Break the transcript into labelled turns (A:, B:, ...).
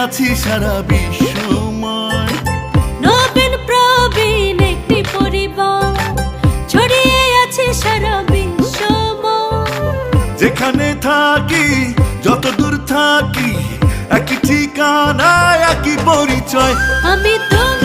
A: আছি সারা বিশ্বময়।
B: নবীন প্রবীণ একটি পরিবার, ছড়িয়ে আছে সারা বিশ্বময়।
A: যেখানে থাকি যত দূর থাকি, একই ঠিকানা একই পরিচয়।
B: আমি তুমি